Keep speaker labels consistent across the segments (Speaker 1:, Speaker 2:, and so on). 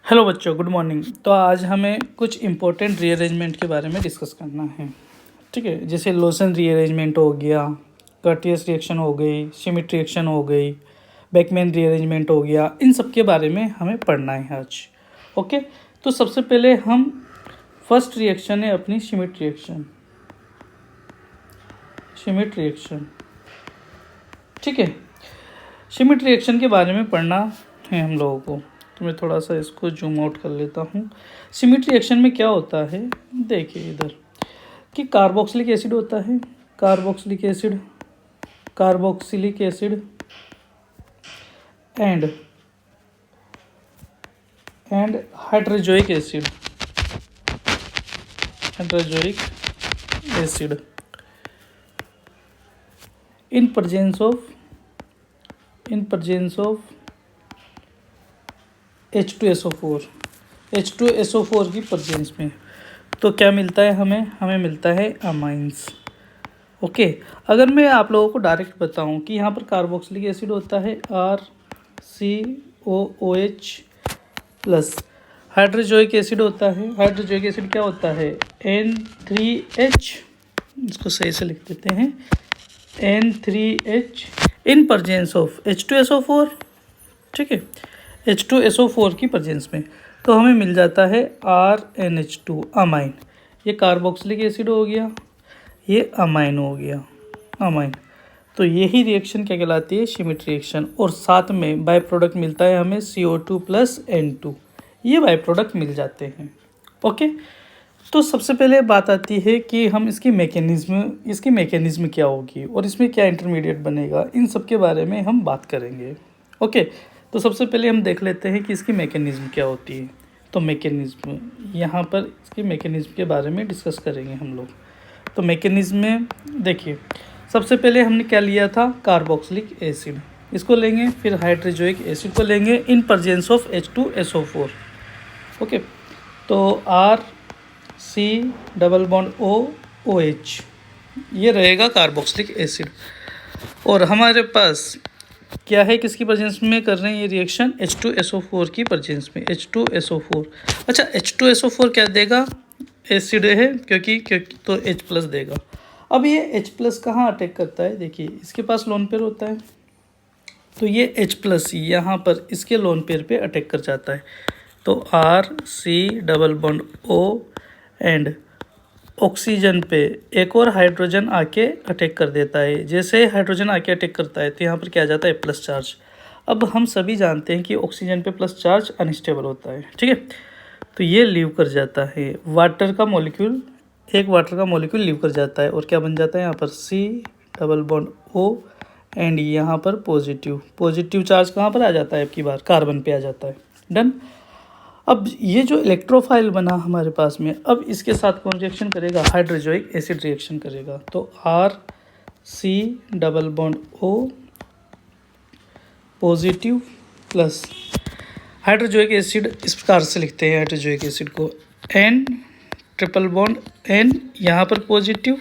Speaker 1: Hello बच्चों, good morning. तो आज हमें कुछ इम्पोर्टेंट रीअरेंजमेंट के बारे में डिस्कस करना है। ठीक है, जैसे लोसन रीअरेंजमेंट हो गया, कर्टियस रिएक्शन हो गई, श्मिट रिएक्शन हो गई, बेकमैन रीअरेंजमेंट हो गया। इन सब के बारे में हमें पढ़ना है आज। ओके, तो सबसे पहले हम फर्स्ट रिएक्शन है अपनी श्मिट रिएक्शन। श्मिट रिएक्शन, ठीक है, श्मिट रिएक्शन के बारे में पढ़ना है हम लोगों को। तो मैं थोड़ा सा इसको जूम आउट कर लेता हूँ। श्मिट रिएक्शन में क्या होता है, देखिए इधर कि कार्बोक्सिलिक एसिड होता है, carboxylic acid, carboxylic acid and hydrazoic acid, hydrazoic acid in presence of H2SO4, H2SO4 की प्रेजेंस में तो क्या मिलता है हमें मिलता है अमाइंस। ओके, अगर मैं आप लोगों को डायरेक्ट बताऊं कि यहाँ पर कार्बोक्सिलिक एसिड होता है RCOOH प्लस, हाइड्रोजोइक एसिड होता है, हाइड्रोजोइक एसिड क्या होता है N3H, इसको सही से लिख देते हैं N3H in presence of H2SO4। ठीक है, H2SO4 की प्रेजेंस में तो हमें मिल जाता है RNH2 अमाइन। ये कार्बोक्सिलिक एसिड हो गया, ये अमाइन हो गया, अमाइन। तो यही रिएक्शन क्या कहलाती है, श्मिट रिएक्शन। और साथ में बाय प्रोडक्ट मिलता है हमें CO2 प्लस N2, ये बाय प्रोडक्ट मिल जाते हैं। ओके, तो सबसे पहले बात आती है कि हम इसकी मैकेनिज्म क्या होगी और इसमें क्या इंटरमीडिएट बनेगा, इन सब के बारे में हम बात करेंगे। ओके, तो सबसे पहले हम देख लेते हैं कि इसकी मैकेनिज्म क्या होती है। तो मैकेनिज्म, यहाँ पर इसकी मैकेनिज्म के बारे में डिस्कस करेंगे हम लोग। तो मैकेनिज्म में देखिए, सबसे पहले हमने क्या लिया था, कार्बोक्सिलिक एसिड, इसको लेंगे, फिर हाइड्रोजोइक एसिड को लेंगे in presence of H2SO4। Okay, तो RC≡OH ये रहेगा कार्बोक्सिलिक एसिड। और हमारे पास क्या है, किसकी प्रेजेंस में कर रहे हैं ये रिएक्शन, H2SO4 की प्रेजेंस में, H2SO4। अच्छा, H2SO4 क्या देगा, एसिड है क्योंकि तो H प्लस देगा। अब ये H प्लस कहाँ अटैक करता है, देखिए इसके पास लोन पेयर होता है, तो ये H प्लस यहाँ पर इसके लोन पेयर पे अटैक कर जाता है। तो RC≡O एंड ऑक्सीजन पे एक और हाइड्रोजन आके अटैक कर देता है। जैसे हाइड्रोजन आके अटैक करता है तो यहाँ पर क्या आ जाता है, प्लस चार्ज। अब हम सभी जानते हैं कि ऑक्सीजन पे प्लस चार्ज अनस्टेबल होता है, ठीक है, तो ये लीव कर जाता है, वाटर का मॉलिक्यूल, एक वाटर का मॉलिक्यूल लीव कर जाता है और क्या बन जाता है यहाँ पर C≡O एंड यहाँ पर पॉजिटिव चार्ज कहाँ पर आ जाता है, आपकी बार कार्बन पे आ जाता है। डन। अब ये जो इलेक्ट्रोफाइल बना हमारे पास में, अब इसके साथ कौन रिएक्शन करेगा, हाइड्रोजोइक एसिड रिएक्शन करेगा। तो RC≡O positive plus hydrazoic acid इस प्रकार से लिखते हैं हाइड्रोजोइक एसिड को, N≡N, यहाँ पर पॉजिटिव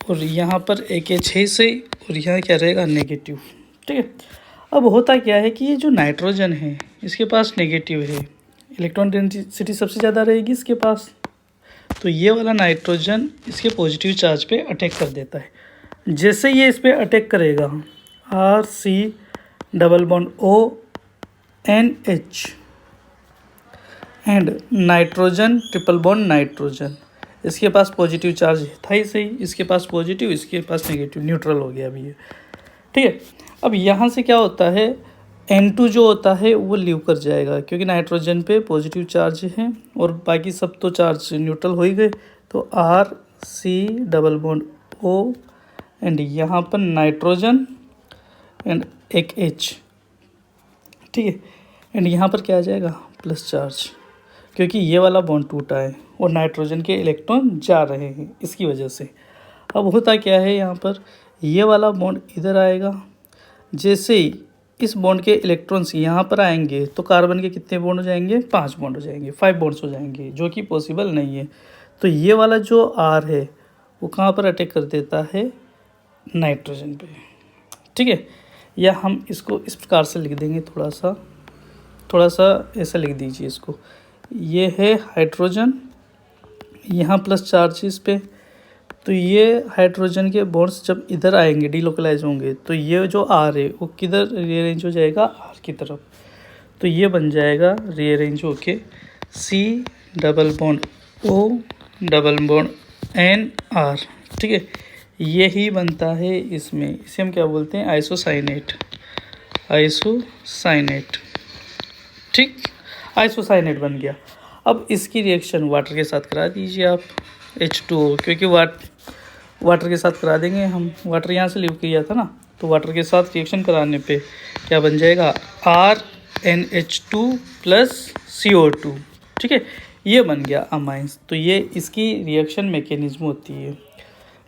Speaker 1: और यहाँ पर एक H से, और यहाँ क्या रहेगा, नेगेटिव। ठीक है, अब होता क्या है कि ये जो नाइट्रोजन है इसके पास नेगेटिव है, इलेक्ट्रॉन डेंसिटी सबसे ज़्यादा रहेगी इसके पास, तो ये वाला नाइट्रोजन इसके पॉजिटिव चार्ज पे अटैक कर देता है। जैसे ये इस पर अटैक करेगा, RC≡ONH एंड नाइट्रोजन नाइट्रोजन, इसके पास पॉजिटिव चार्ज था ही सही, इसके पास पॉजिटिव, इसके पास नेगेटिव, न्यूट्रल हो गया अभी ये। ठीक है, अब यहाँ से क्या होता है, N2 जो होता है वो लीव कर जाएगा क्योंकि नाइट्रोजन पे पॉजिटिव चार्ज है और बाकी सब तो चार्ज न्यूट्रल हो ही गए। तो RC≡O एंड यहाँ पर नाइट्रोजन एंड एक H, ठीक है, एंड यहाँ पर क्या आ जाएगा, प्लस चार्ज, क्योंकि ये वाला बॉन्ड टूटा है और नाइट्रोजन के इलेक्ट्रॉन जा रहे हैं इसकी वजह से। अब होता क्या है, यहाँ पर ये वाला बॉन्ड इधर आएगा, जैसे ही इस बॉन्ड के इलेक्ट्रॉन्स यहाँ पर आएंगे तो कार्बन के कितने बॉन्ड हो जाएंगे, 5 बॉन्ड हो जाएंगे, 5 बॉन्ड्स हो जाएंगे, जो कि पॉसिबल नहीं है। तो ये वाला जो R है वो कहाँ पर अटैक कर देता है, नाइट्रोजन पे। ठीक है, या हम इसको इस प्रकार से लिख देंगे थोड़ा सा थोड़ा सा ऐसा लिख दीजिए इसको, ये है हाइड्रोजन, यहाँ प्लस चार्ज इस पे, तो ये हाइड्रोजन के बॉन्ड्स जब इधर आएंगे डिलोकलाइज होंगे तो ये जो आर है वो किधर रीअरेंज हो जाएगा, आर की तरफ। तो ये बन जाएगा रीअरेंज होके C double bond O double bond N R, ठीक है। यही बनता है इसमें, इसे हम क्या बोलते हैं, आइसोसाइनेट, आइसोसाइनेट, ठीक, आइसोसाइनेट बन गया। अब इसकी रिएक्शन वाटर के साथ करा दीजिए आप, H2O, क्योंकि वाटर के साथ करा देंगे हम, वाटर यहाँ से लीव किया था ना, तो वाटर के साथ रिएक्शन कराने पे क्या बन जाएगा, RNH2 प्लस CO2, ठीक है। ये बन गया अमाइंस। तो ये इसकी रिएक्शन मैकेनिज्म होती है।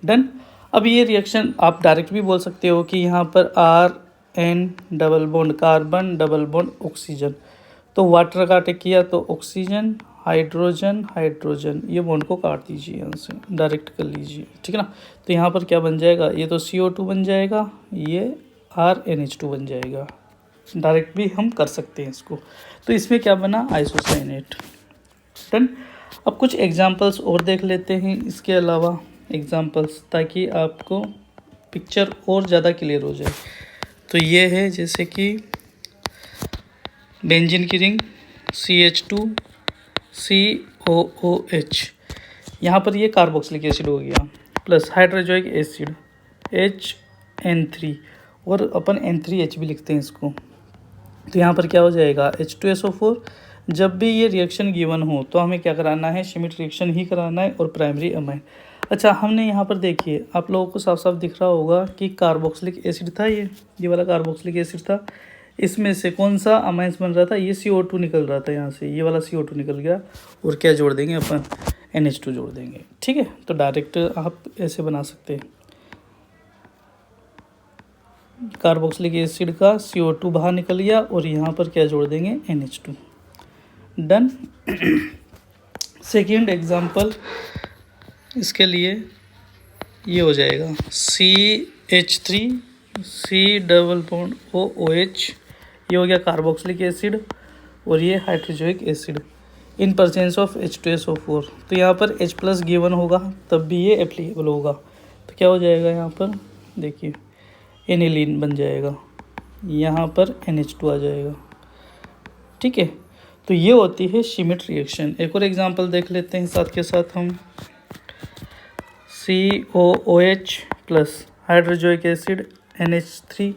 Speaker 1: डन। अब ये रिएक्शन आप डायरेक्ट भी बोल सकते हो कि यहाँ पर RN double bond carbon double bond oxygen, तो वाटर का अटैक किया तो ऑक्सीजन हाइड्रोजन हाइड्रोजन, ये बॉन्ड को काट दीजिए यहाँ से, डायरेक्ट कर लीजिए, ठीक है ना। तो यहाँ पर क्या बन जाएगा, ये तो CO2 बन जाएगा, ये RNH2 बन जाएगा। डायरेक्ट भी हम कर सकते हैं इसको। तो इसमें क्या बना, आइसोसाइनेट। डन। अब कुछ एग्जांपल्स और देख लेते हैं इसके अलावा एग्जांपल्स, ताकि आपको पिक्चर और ज़्यादा क्लियर हो जाए। तो ये है जैसे कि बेंजीन की रिंग CH2 COOH, यहाँ पर ये कार्बोक्सिलिक एसिड हो गया, प्लस हाइड्रोजोइक एसिड HN3, और अपन N3H भी लिखते हैं इसको। तो यहाँ पर क्या हो जाएगा, H2SO4। जब भी ये रिएक्शन गिवन हो तो हमें क्या कराना है, शिमिट रिएक्शन ही कराना है और प्राइमरी अमाइन। अच्छा, हमने यहाँ पर देखिए, आप लोगों को साफ साफ दिख रहा होगा कि कार्बोक्सिलिक एसिड था, ये वाला कार्बोक्सिलिक एसिड था। इसमें से कौन सा अमाइंस बन रहा था, ये CO2 निकल रहा था यहाँ से, ये वाला CO2 निकल गया, और क्या जोड़ देंगे अपन, NH2 जोड़ देंगे, ठीक है। तो डायरेक्ट आप ऐसे बना सकते हैं, कार्बोक्सिलिक एसिड का CO2 बाहर निकल गया और यहाँ पर क्या जोड़ देंगे, NH2। डन। सेकेंड एग्जांपल इसके लिए ये हो जाएगा CH3 C double bond OOH, ये हो गया कार्बोक्सिलिक एसिड, और ये hydrazoic acid in presence of H2SO4। तो यहाँ पर H प्लस गिवन होगा तब भी ये एप्लीकेबल होगा। तो क्या हो जाएगा, यहाँ पर देखिए एनिलीन बन जाएगा, यहाँ पर NH2 आ जाएगा, ठीक है। तो ये होती है शिमिट रिएक्शन। एक और एग्जांपल देख लेते हैं साथ के साथ हम, COOH plus hydrazoic acid NH3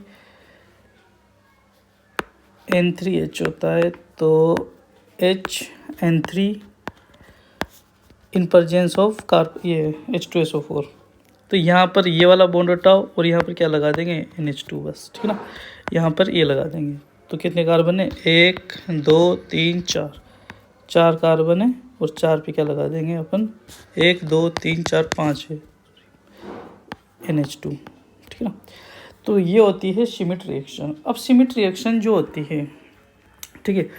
Speaker 1: N3H होता है, तो HN3 इन प्रेजेंस ऑफ ये H2SO4। तो यहाँ पर ये वाला बॉन्ड हटाओ और यहाँ पर क्या लगा देंगे, NH2 बस, ठीक है ना। यहाँ पर ये लगा देंगे, तो कितने कार्बन है, 1 2 3 4, 4 कार्बन है, और 4 पे क्या लगा देंगे अपन, 1 2 3 4 5 है NH2, ठीक है ना। तो ये होती है शिमिट रिएक्शन। अब शिमिट रिएक्शन जो होती है, ठीक है,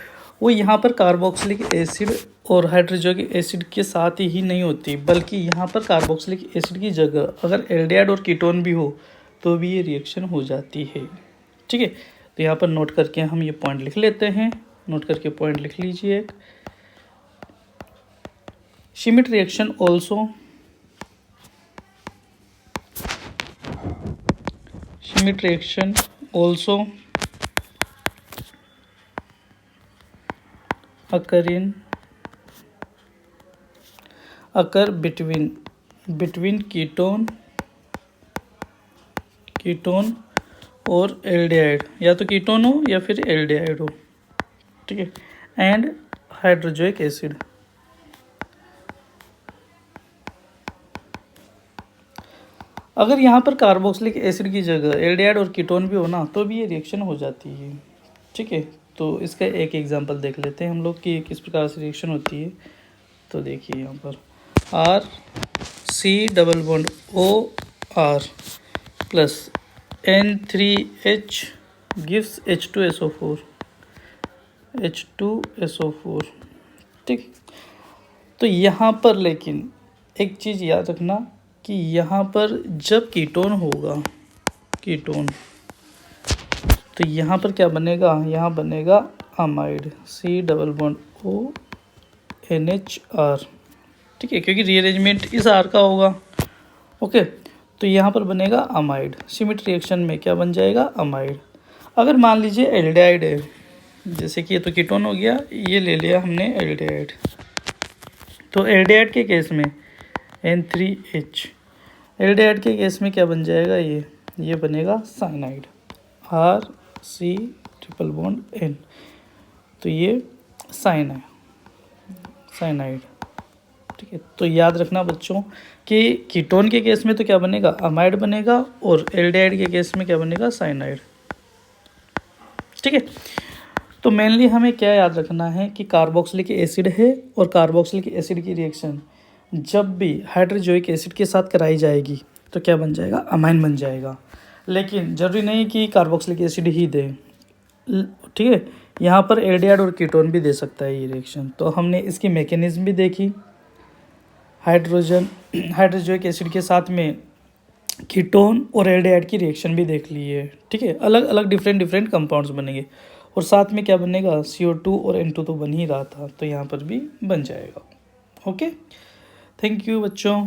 Speaker 1: वो यहाँ पर कार्बोक्सिलिक एसिड और हाइड्रोजोइक एसिड के साथ ही नहीं होती, बल्कि यहाँ पर कार्बोक्सिलिक एसिड की जगह अगर एल्डिहाइड और कीटोन भी हो तो भी ये रिएक्शन हो जाती है, ठीक है। तो यहाँ पर नोट करके हम ये पॉइंट लिख लेते हैं, नोट करके पॉइंट लिख लीजिए। Schmidt reaction also Schmidt reaction also occur between ketone और एल्डिहाइड, या तो कीटोन हो या फिर एल्डिहाइड हो, ठीक है, एंड हाइड्रोजोइक एसिड। अगर यहाँ पर कार्बोक्सिलिक एसिड की जगह एल्डिहाइड और कीटोन भी हो ना, तो भी ये रिएक्शन हो जाती है, ठीक है। तो इसका एक एग्जांपल देख लेते हैं हम लोग कि किस प्रकार से रिएक्शन होती है। तो देखिए यहाँ पर RC double bond OR plus N3H gives H2SO4, ठीक। तो यहाँ पर लेकिन एक चीज़ याद रखना कि यहाँ पर जब कीटोन होगा, तो यहाँ पर क्या बनेगा, यहाँ बनेगा amide, C double bond ONHR, ठीक है, क्योंकि रीअरेंजमेंट इस आर का होगा। ओके, तो यहाँ पर बनेगा अमाइड। सिमिट रिएक्शन में क्या बन जाएगा? अमाइड। अगर मान लीजिए एल्डिहाइड है, जैसे कि ये तो कीटोन हो गया, ये ले लिया हमने एल्डिहाइड, तो एल्डिहाइड के केस में N3H, एल्डिहाइड के केस में क्या बन जाएगा? ये बनेगा cyanide, RC triple bond N, तो ये साइनाइड, ठीक है। तो याद रखना बच्चों कि कीटोन के केस में तो क्या बनेगा? अमाइड बनेगा, और एल्डिहाइड के केस में क्या बनेगा? साइनाइड, ठीक है। तो मेनली हमें क्या याद रखना है कि कार्बोक्सिलिक एसिड है, और कार्बोक्सिलिक एसिड की रिएक्शन जब भी हाइड्रोजोइक एसिड के साथ कराई जाएगी तो क्या बन जाएगा? अमाइन बन जाएगा। लेकिन जरूरी नहीं कि कार्बोक्सिलिक एसिड ही दे, ठीक है, यहाँ पर एल्डिहाइड और कीटोन भी दे सकता है ये रिएक्शन। तो हमने इसकी मैकेनिज्म भी देखी, हाइड्रोजोइक एसिड के साथ में कीटोन और एल्डिहाइड की रिएक्शन भी देख ली है, ठीक है। अलग अलग डिफरेंट कंपाउंड्स बनेंगे, और साथ में क्या बनेगा? CO2 और N2 तो बन ही रहा था, तो यहाँ पर भी बन जाएगा। ओके, थैंक यू बच्चों।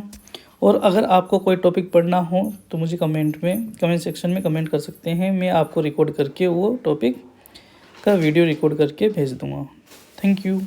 Speaker 1: और अगर आपको कोई टॉपिक पढ़ना हो तो मुझे कमेंट सेक्शन में कमेंट कर सकते हैं, मैं आपको रिकॉर्ड करके वो टॉपिक का वीडियो रिकॉर्ड करके भेज दूँगा। Thank you.